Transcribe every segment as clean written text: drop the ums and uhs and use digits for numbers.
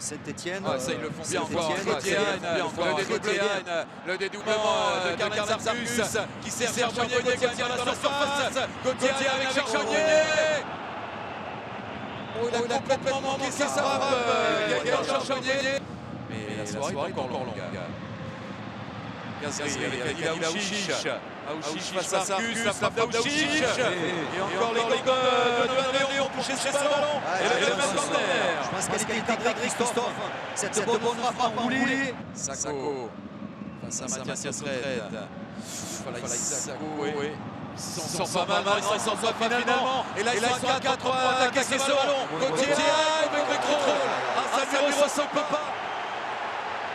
Saint-Etienne. Ça, ils le font bien encore. Le dédoublement de Carmen Sarcus qui sert Charbonnier dans la surface. Gauthier avec Charbonnier. Il a complètement manqué sa frappe. Gaëtan Charbonnier. Mais la soirée est encore longue. Gazri avec Adil Aouchiche. Aouchiche face à Sarcus, la frappe d'Aouchiche. Et encore les gants de Novan Léon pour toucher ce ballon. Et le mettre en terre. Je pense qu'elle était cadrée, Christophe. Cette bonne frappe enroulée. Sako face à Mathias Reed. Voilà, Sako, oui. Il s'en sort pas mal, il s'en sort pas finalement. Et là, ils sont à 4 pour attaquer ce ballon. Gauthier avec le contrôle. Ça ne lui ressemble pas.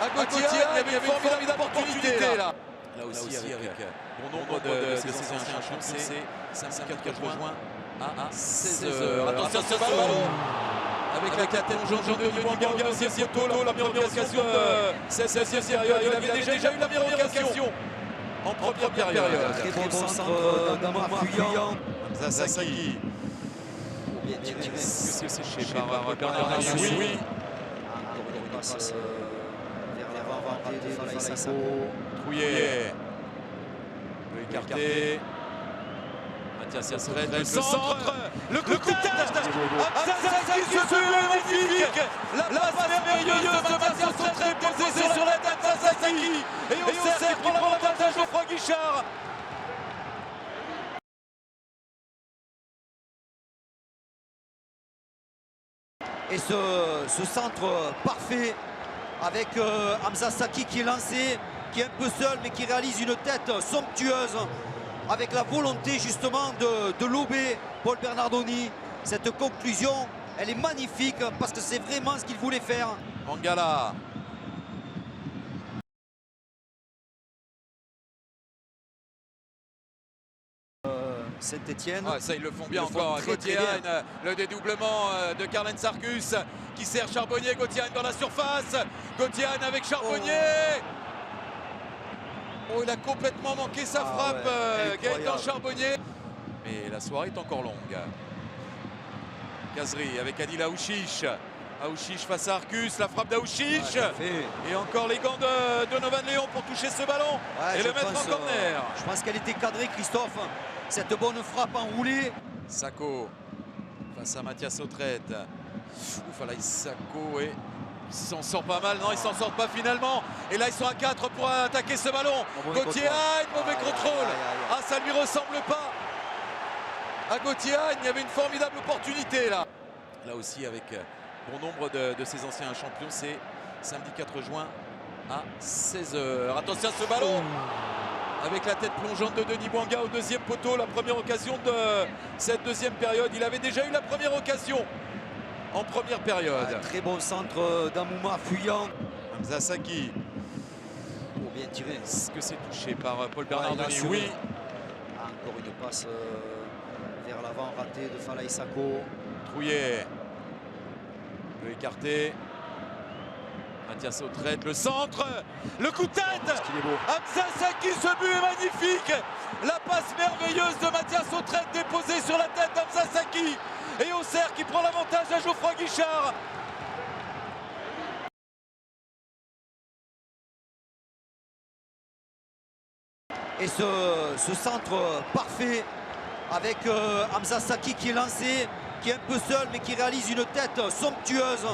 À Gauthier, il y avait une formidable opportunité là. Là aussi, avec bon nombre de ses anciens champions, c'est samedi 4 juin à 16h. Attention à ce ballon. Avec la tête plongeante de Dibuanga au 16e poteau, la première occasion de cette 16e période. Il avait déjà eu la première occasion en première période. Très bon centre d'un moment fuyant. Hamza Saki. Bien tiré. C'est séché par Bernard Henry. Oui. Encore une passe vers l'avant vanté de Falaï Sako. Trouillet. Peut écarter. Mathias Reed, le centre. Le coup de tête. Hamza Saki, ce but magnifique. La passe merveilleuse de Mathias Reed posée sur la tête d'Hamza Saki. Et au cercle qui prend l'avantage à Geoffroy Guichard. Et ce centre parfait avec Hamza Saki qui est lancé, qui est un peu seul mais qui réalise une tête somptueuse avec la volonté justement de lober Paul Bernardoni. Cette conclusion, elle est magnifique parce que c'est vraiment ce qu'il voulait faire. Mangala. Saint-Etienne. Ça, ils le font bien encore. Gauthier, le dédoublement de Carmen Sarcus qui sert Charbonnier. Gauthier dans la surface. Gauthier avec Charbonnier. Il a complètement manqué sa frappe, Gaëtan Charbonnier. Mais la soirée est encore longue. Gazri avec Adil Aouchiche. Aouchiche face à Arcus, la frappe d'Aouchiche. Et encore les gants de Novan Léon pour toucher ce ballon et le mettre en corner. Je pense qu'elle était cadrée, Christophe. Cette bonne frappe enroulée. Sako face à Mathias Reed. Voilà, Sako, et il s'en sort pas mal. Non, ils s'en sortent pas finalement. Et là, ils sont à 4 pour attaquer ce ballon. Gauthier, mauvais contrôle. Ça ne lui ressemble pas. À Gauthier, il y avait une formidable opportunité là. Là aussi, avec bon nombre de ses anciens champions, c'est samedi 4 juin à 16h. Attention à ce ballon. Avec la tête plongeante de Denis Bouanga au 2e poteau, la première occasion de cette 2e période. Il avait déjà eu la première occasion en première période. Très bon centre d'Amouma fuyant. Hamza Saki. Bien tiré. Est-ce que c'est touché par Paul Bernardoni? Oui. Encore une passe vers l'avant ratée de Falaï Sako. Trouillet. Peut écarter. Mathias Reed, le centre, le coup de tête. Hamza Saki, ce but est magnifique. La passe merveilleuse de Mathias Reed déposée sur la tête d'Hamza Saki. Et au cercle qui prend l'avantage à Geoffroy Guichard. Et ce centre parfait avec Hamza Saki qui est lancé, qui est un peu seul mais qui réalise une tête somptueuse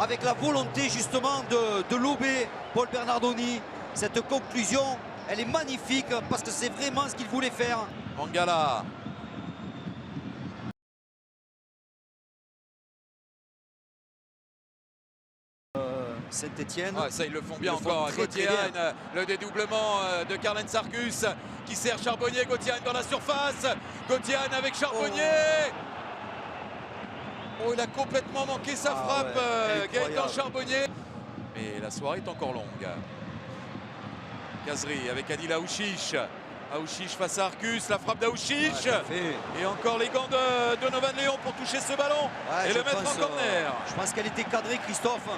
avec la volonté justement de lober Paul Bernardoni. Cette conclusion, elle est magnifique parce que c'est vraiment ce qu'il voulait faire. Mangala. Saint-Etienne. Ça, ils le font bien encore. Gauthier, le dédoublement de Carmen Sarcus qui sert Charbonnier. Gauthier dans la surface. Gauthier avec Charbonnier. Il a complètement manqué sa frappe, Gaëtan Charbonnier. Mais la soirée est encore longue. Gazri avec Adil Aouchiche. Aouchiche face à Arcus, la frappe d'Aouchiche. Et encore les gants de Novan Léon pour toucher ce ballon et le mettre en corner. Je pense qu'elle était cadrée, Christophe.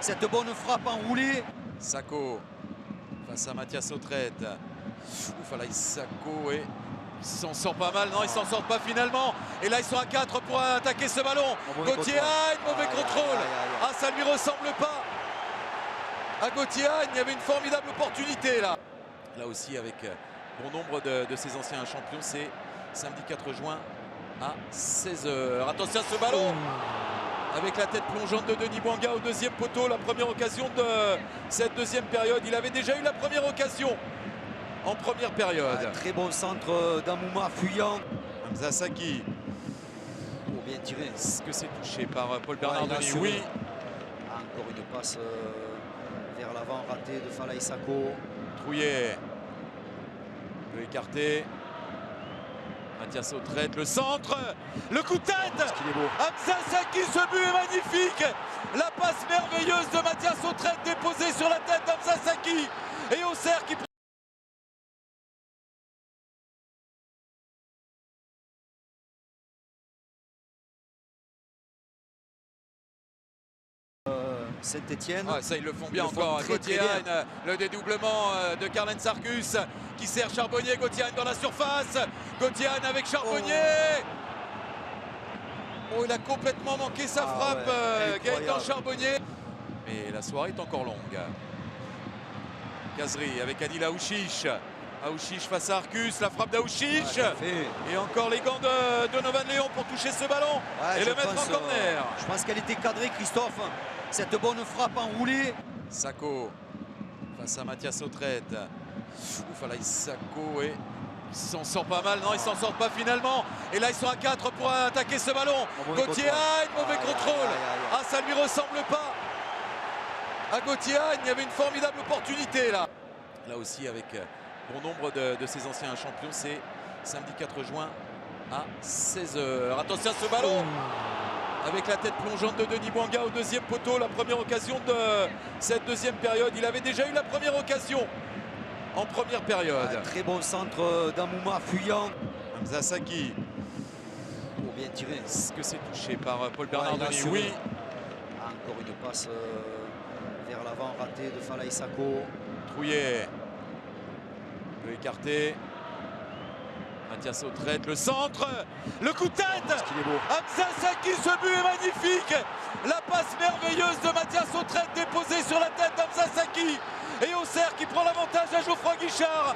Cette bonne frappe enroulée. Sako face à Mathias Reed. Voilà, Sako, et il Ils s'en sortent pas mal, non, ils s'en sortent pas finalement. Et là, ils sont à 4 pour attaquer ce ballon. Gauthier Agne, mauvais contrôle. Ah, ça lui ressemble pas. À Gauthier Agne, il y avait une formidable opportunité là. Là aussi, avec bon nombre de ses anciens champions, c'est samedi 4 juin à 16h. Attention à ce ballon. Avec la tête plongeante de Denis Bouanga au deuxième poteau, la première occasion de cette deuxième période. Il avait déjà eu la première occasion en première période. Très bon centre d'Amouma, fuyant. Hamza Saki. Oh, bien tiré. Est-ce que c'est touché par Paul Bernard il a Denis? assuré. Oui. Encore une passe vers l'avant ratée de Falaï Sako. Trouillet peut écarter. Mathias Autrette, le centre, le coup de tête. Il est beau. Hamza Saki, ce but est magnifique. La passe merveilleuse de Mathias Autrette déposée sur la tête d'Hamza Saki. Et Auxerre qui Saint-Etienne. Ah, ça, ils le font bien encore. Très, Gauthier très Agne, le dédoublement de Carlen Sarkus qui sert Charbonnier. Gauthier Agne dans la surface. Gauthier Agne avec Charbonnier. Oh, il a complètement manqué sa frappe, Gaëtan Charbonnier. Mais la soirée est encore longue. Kazri avec Adil Aouchiche. Aouchiche face à Arcus, la frappe d'Aouchiche. Et encore les gants de Donovan Léon pour toucher ce ballon et le mettre en corner. Je pense qu'elle était cadrée, Christophe. Cette bonne frappe enroulée. Sako face à Mathias Autrette. Ouf, là, Sako et il s'en sort pas mal, non, ils s'en sortent pas finalement. Et là, ils sont à 4 pour attaquer ce ballon. Gauthier Agne, mauvais contrôle. Ah, ça lui ressemble pas. À Gauthier Agne, il y avait une formidable opportunité là. Là aussi, avec bon nombre de ses anciens champions, c'est samedi 4 juin à 16h. Attention à ce ballon. Avec la tête plongeante de Denis Bouanga au deuxième poteau, la première occasion de cette deuxième période. Il avait déjà eu la première occasion en première période. Très bon centre d'Amouma, fuyant. Hamza Saki. Oh, bien tiré. Est-ce que c'est touché par Paul Bernard Denis? Oui. Encore une passe vers l'avant ratée de Falaï Sako. Trouillet peut écarter. Mathias Autrette, le centre, le coup de tête. Il est beau. Hamza Saki, ce but est magnifique. La passe merveilleuse de Mathias Autrette déposée sur la tête d'Hamza Saki. Et Auxerre qui prend l'avantage à Geoffroy Guichard.